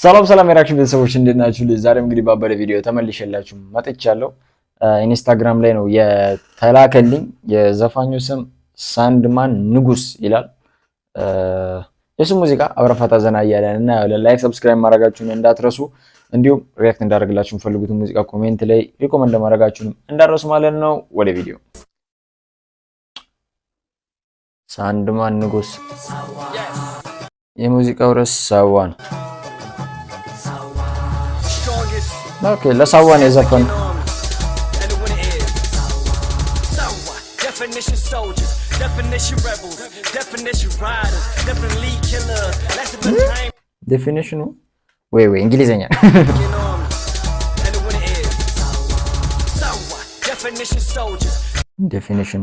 ሰላም ሰላም የራክሽን ቤተሰቦች እንዴት ናችሁ? ዛሬም እንግዲህ ባበደ ቪዲዮ ተመልሼላችሁ መጥቻለሁ። ኢንስታግራም ላይ ነው የተላከልኝ። የዘፋኙ ስም ሳንድማን ንጉስ ይላል። የሱ ሙዚቃ አብረፋታ ዘና እያለን እና ላይክ ሰብስክራይብ ማድረጋችሁን እንዳትረሱ፣ እንዲሁም ሪያክት እንዳደርግላችሁ የምትፈልጉትን ሙዚቃ ኮሜንት ላይ ሪኮመንድ ማድረጋችሁን እንዳትረሱ ማለት ነው። ወደ ቪዲዮ። ሳንድማን ንጉስ የሙዚቃው ርዕስ ሳዋ ነው። ኦኬ ለሳዋን የዘፈን definition soldiers, definition rebels, definition riders, definitely killers. That's the time. Definition ወይ እንግሊዘኛ definition soldiers, definition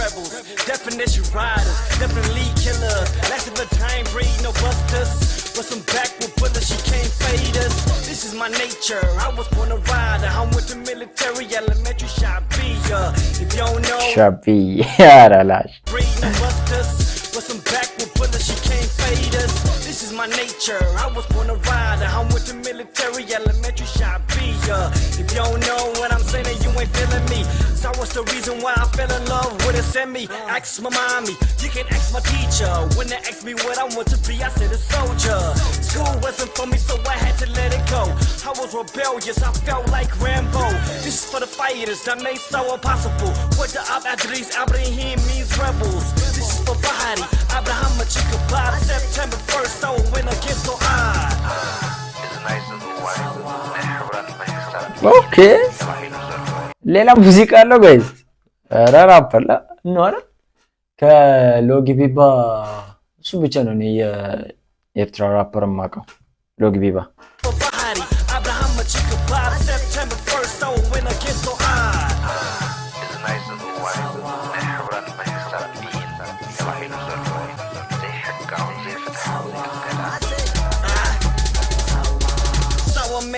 rebels, definition riders, definitely killers. That's the time breed no busters. But some back with bullets, she can't fade us. This is my nature. I was born a rider. I went to military, elementary, Shabia. If you don't know, Shabia, relax. Breed no busters. But some back with bullets, she can't fade us. This is my nature. I was born a rider. I went to military, elementary, Shabia. If you don't know what I'm saying, you ain't feeling me. So what's the reason why I fell in love with it? Send me. Ask my mommy. You can ask my teacher. When they asked me what I want to be, I said a soldier. School wasn't for me, so I had to let it go. I was rebellious, I felt like Rambo. This is for the fighters that made so impossible. What the Abdris Abraham means rebels. This is for Bahari, Abraham Machikabad. September 1st, so when I get so high. Okay. ሌላ ሙዚቃ አለው ጋይስ። ራራፕላ ነው አይደል? ከሎጊ ቢባ እሱ ብቻ ነው እኔ የኤርትራ ራፐር ማቀው ሎጊ ቢባ።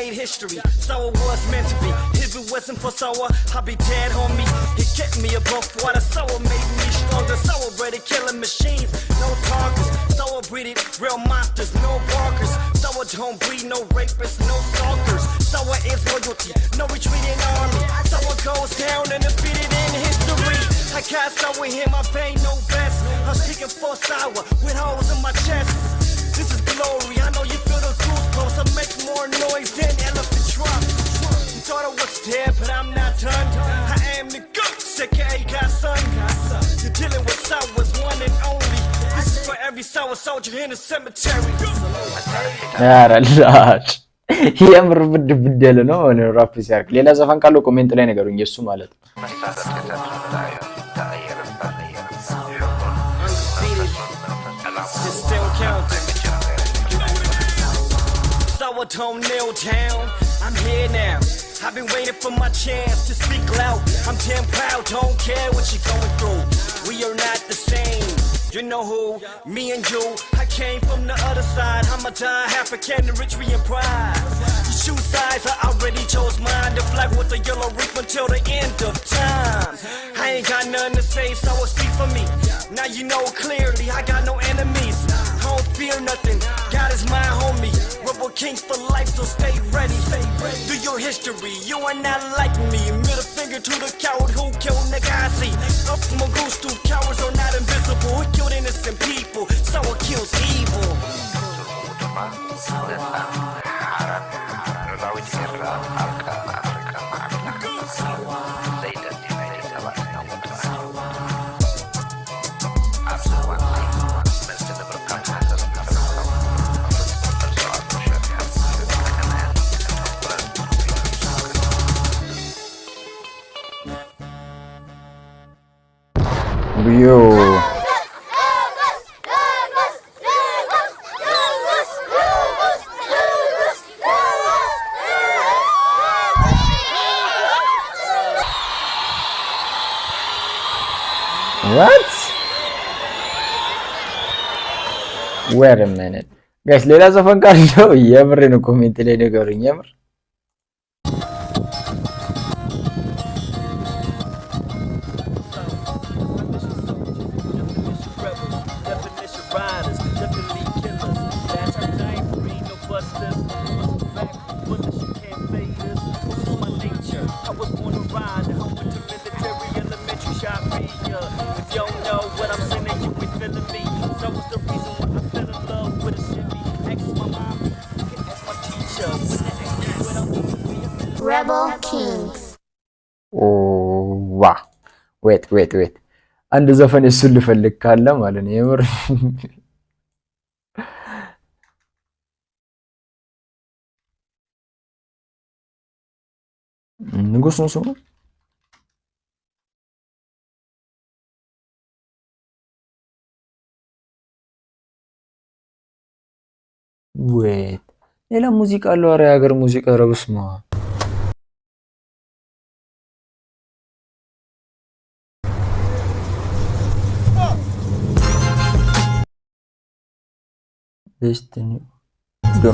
Made history, so it was meant to be. If it wasn't for Soa, I'd be dead, homie. He kept me above water, Soa made me stronger. Soa bred it, killing machines, no targets. Soa breeded real monsters, no barkers. Soa don't breed no rapists, no stalkers. Soa is loyalty, no retreating army. Soa goes down and defeated in history. I got Soa in my vein, no best. I'm speaking for Soa with holes in my chest. This is glory, I know you feel the goosebumps. I make more noise than elephant trumps. You thought I was dead, but I'm not done. I am the goose, aka Godson. You're dealing with Sour's one and only. This is for every Sour soldier in the cemetery. ያራላች የምር ብድ ያለ ነው ራፕ ሲያርክ። ሌላ ዘፈን ካለው ኮሜንት ላይ ነገሩኝ የሱ ማለት ነው። I don't kneel down, I'm here now. I've been waiting for my chance to speak loud. I'm damn proud, don't care what you're going through. We are not the same. You know who? Me and you. I came from the other side. I'm a die African, rich and pride. You choose sides, I already chose mine. The flag with the yellow reef until the end of time. I ain't got nothing to say, so speak for me. Now you know clearly, I got no enemies. I don't fear nothing. God is my homie. Rebel king for life, so stay ready. Do your history, you are not like me. Middle finger to the coward who killed Nagasi. Up Mongoose, two cowards are not invisible. Who killed innocent people, so it kills evil. Yo. What? Wait a minute. Guys, ሌላ ዘፈን ካለው የምር ነው ኮሜንት ላይ ነገሩኝ የምር Rebel Kings. ዋ ዌት አንድ ዘፈን እሱን ልፈልግ ካለ ማለት ነው የምር ንጉስ ነው ስሙ ዌት ሌላ ሙዚቃ አለው ኧረ የሀገር ሙዚቃ ኧረ በስመ አብ Destiny go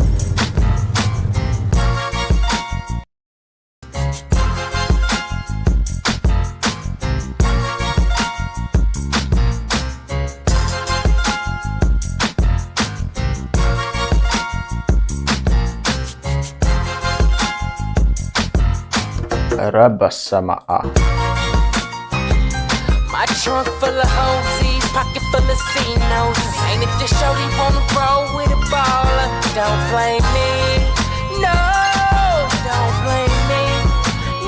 Rabasama. My trunk full of OZs, pocket full of C-notes. Ain't if this shorty wanna roll with a baller, don't blame me. No, don't blame me.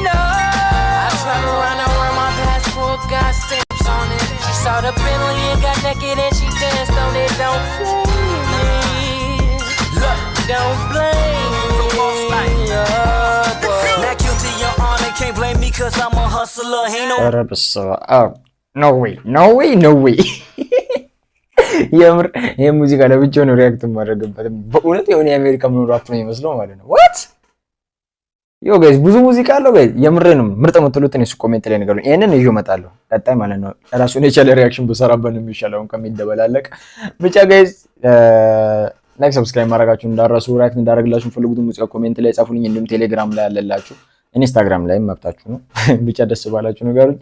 No. I travel around my passport, got stamps on it. She saw the Bentley and got naked and she danced on it. Don't blame me. Don't blame me. Not guilty, your honor. Can't blame me cause I'm a hustler. Ain't no Rabasama. No way. የምር ይሄ ሙዚቃ ለብቻው ነው ሪአክት ማድረግበት በእውነት የሆነ የአሜሪካ ምን ራፕ ነው የሚመስለው ማለት ነው what ዮ ጋይስ ብዙ ሙዚቃ አለው ጋይስ የምሬንም ምርጥ የምትሉትን እሱ ኮሜንት ላይ ንገሩኝ ይሄንን ይዤ እመጣለሁ ቀጣይ ማለት ነው ራሱን የቻለ ሪአክሽን በሰራበን የሚሻለው ከሚደበላለቅ ብቻ ጋይስ ላይክ ሰብስክራይብ ማድረጋችሁ እንዳረሱ ሪአክት እንዳደርግላችሁ ፈልጉት ሙዚቃ ኮሜንት ላይ ጻፉልኝ እንዲሁም ቴሌግራም ላይ አለላችሁ ኢንስታግራም ላይ መብታችሁ ነው ብቻ ደስ ባላችሁ ንገሩኝ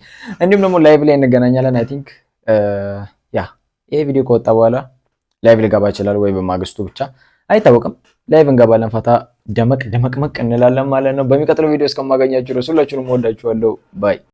እንዲሁም ደግሞ ላይቭ ላይ እንገናኛለን አይ ቲንክ ይሄ ቪዲዮ ከወጣ በኋላ ላይቭ ልገባ ይችላል ወይ በማግስቱ ብቻ አይታወቅም ላይቭ እንገባለን ፈታ ደመቅ እንላለን ማለት ነው በሚቀጥለው ቪዲዮ እስከማገኛችሁ ሁላችሁንም ወዳችኋለሁ ባይ